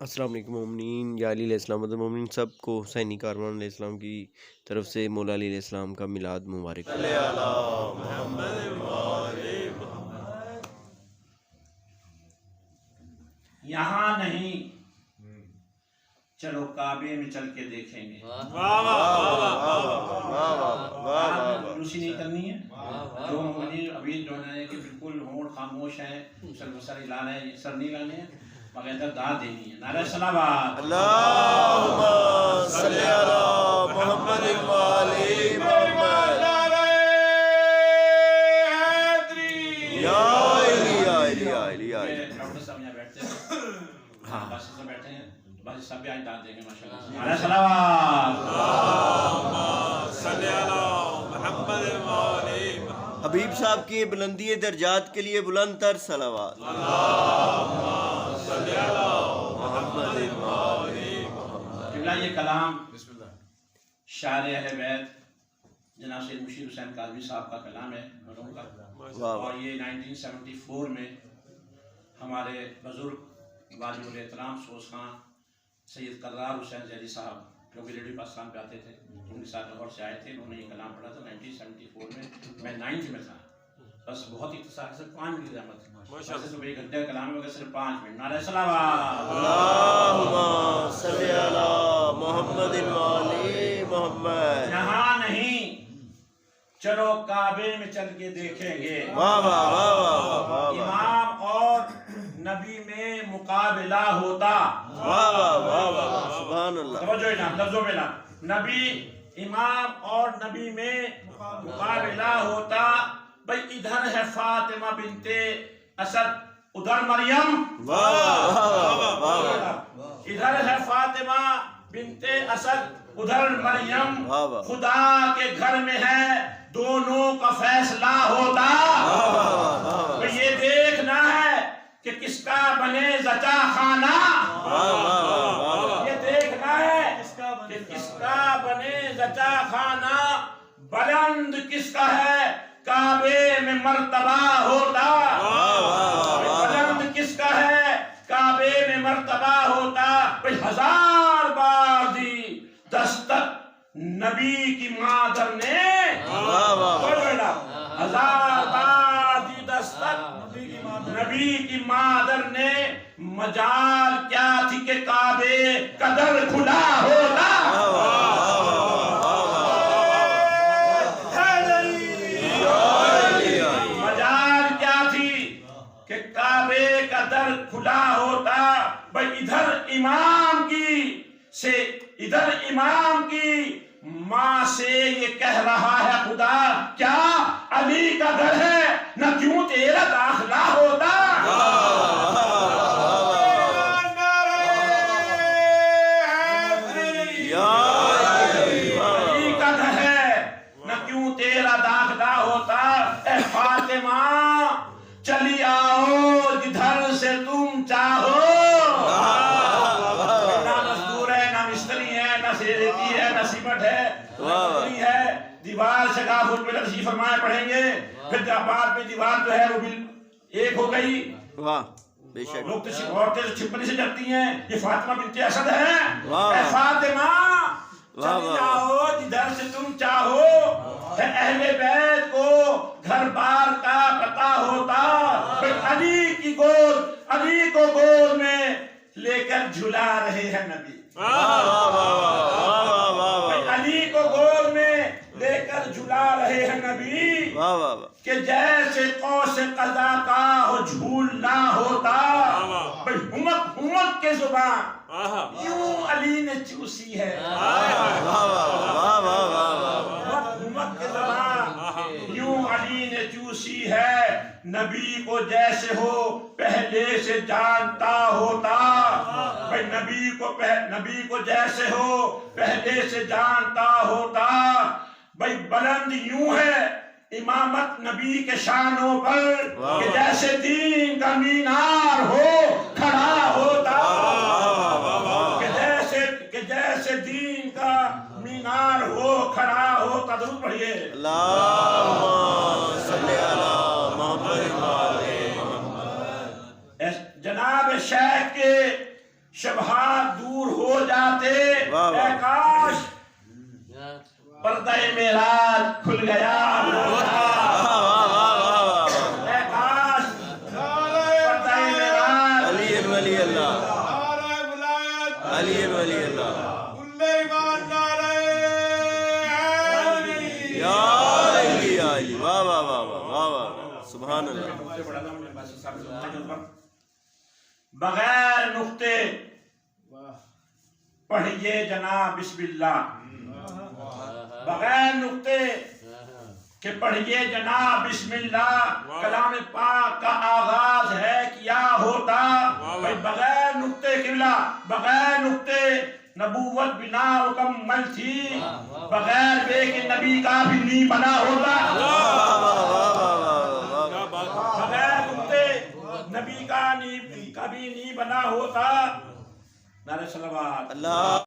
السلام علیکم مومنین، یا علی علیہ السلام مومنین سب کو حسینی کاروان علیہ السلام کی طرف سے مولا علی علیہ السلام کا میلاد مبارک ہو۔ یہاں نہیں، چلو کعبے میں چل کے دیکھیں گے۔ روسی نہیں کرنی ہے، جو مومنین ابھی جو ہے کہ بالکل ہونٹ خاموش ہیں، سر ہلا رہے ہیں، سر نہیں لانے ہیں، باقاعدہ داد دینی ہے۔ نعرہ صلوات، اللہم صلی علی محمد و آل محمد۔ یا علی یا علی یا علی یا علی۔ ڈاکٹر صاحب یہاں بیٹھتے ہیں، ہاں بس سے بیٹھے ہیں، بس سب بھی آج داد دیں گے ماشاءاللہ۔ نعرہ صلوات، اللہم صلی علی محمد و آل محمد۔ حبیب صاحب کی بلندی درجات کے لیے بلند تر صلوات۔ یہ کلام شاعر اہل بیت جناب سید مشیر حسین کاظمی صاحب کا کلام ہے مرحوم کا، اور یہ 1974 میں ہمارے بزرگ واجب الاحترام سوز خان سید قرار حسین ذیلی صاحب جو کہ ریڈیو پاکستان پہ آتے تھے، ان کے ساتھ لاہور سے آئے تھے، انہوں نے یہ کلام پڑھا تھا 1974 میں 9th میں تھا۔ بس بہت اختصار سے 5 منٹ کی زحمت، ویسے تو 1 گھنٹے کا کلام ہے مگر صرف 5 منٹ۔ نعرہ صلوات، اللہم صلی علی محمد و آل محمد۔ یہاں نہیں، چلو کعبے میں چل کے دیکھیں گے۔ واہ واہ واہ واہ واہ۔ امام اور نبی میں مقابلہ ہوتا، واہ واہ واہ واہ، سبحان اللہ۔ توجہ ہے نا، لفظوں پہ نا، نبی امام اور نبی میں مقابلہ ہوتا۔ بھئی ادھر ہے فاطمہ بنت اسد، ادھر مریم، واہ واہ واہ واہ۔ ادھر ہے فاطمہ بنت اسد، ادھر مریم، واہ واہ۔ خدا کے گھر میں ہے دونوں کا فیصلہ ہوتا۔ بھئی یہ دیکھنا ہے کہ کس کا بنے زچا خانہ، یہ دیکھنا ہے کہ کس کا بنے زچا خانہ، بلند کس کا ہے کعبے میں مرتبہ ہوتا، بلند کس کا ہے کعبے میں مرتبہ ہوتا۔ بھئی 1000 بار دی دستک نبی کی مادر نے، 1000 بار دی دستک نبی کی مادر نے، مجال کیا تھی کہ کعبے کا در کھلا ہوتا۔ مجال کیا تھی کہ کعبے کا در کھلا ہوتا۔ بھئی ادھر امام کی ماں سے یہ کہہ رہا ہے خدا، کیا علی کا گھر ہے نہ کیوں تیرا داخلہ ہوتا۔ علی کا گھر ہے نہ کیوں تیرا داخلہ ہوتا۔ اے فاطمہ چلی آؤ جدھر سے تم چاہو، نہ مزدور ہے نہ مستری ہے نہ سیریتی ہے نہ سیمٹ ہے نہ مزدوری ہے۔ دیوار شگاف پہ تشریف فرمائے پڑھیں گے، پھر بعد میں دیوار جو ہے وہ ایک ہو گئی۔ واہ بے شک۔ لوگ تو عورتیں چھپنے سے ڈرتی ہیں، یہ فاطمہ بنت اسد ہے۔ اے فاطمہ چلی آؤ جدھر سے تم چاہو، اے اہل بیت کو گھر بار کا پتہ ہوتا۔ پھر علی کو گود میں لے کر جھلا رہے ہیں نبی، علی کو گود میں لے کر جھلا رہے ہیں نبی، کہ جیسے قوس قزح کا ہو جھولنا ہوتا۔ بھئی ہمت کے زبان یوں علی نے چوسی ہے، ہمت کے زبان یوں علی نے چوسی ہے۔ نبی کو جیسے ہو پہلے سے جانتا ہوتا، بھئی نبی کو جیسے ہو پہلے سے جانتا ہوتا۔ بھئی بلند یوں ہے امامت نبی کے شانوں پر، کہ جیسے دین کا مینار ہو کھڑا ہوتا، کہ جیسے دین کا مینار ہو کھڑا ہوتا۔ درود پڑھیے۔ اللہم صلی علی محمد و آل محمد۔ جناب شیخ کے شبہات دور ہو جاتے، واہ واہ۔ اے کاش پردہ معراج کھل گیا ہوتا، اے کاش پردہ معراج علی ولی اللہ، نعرہ ولایت، علی ولی اللہ، کل ایمان نعرہ حیدری۔ یا علی یا علی، واہ واہ واہ واہ واہ واہ، سبحان اللہ۔ بغیر نقطے پڑھیے جناب بسم اللہ، بغیر نقطے کہ پڑھیے جناب بسم اللہ، کلام پاک کا آغاز ہے کیا ہوتا، بھائی بغیر نقطے قبلہ، بغیر نقطے نبوت بنا مکمل تھی، بغیر بے کے نبی کا بھی نہیں بنا ہوتا، بغیر نقطے نبی کا بھی نہیں بنا ہوتا۔ نعرہ صلوات۔ اللہ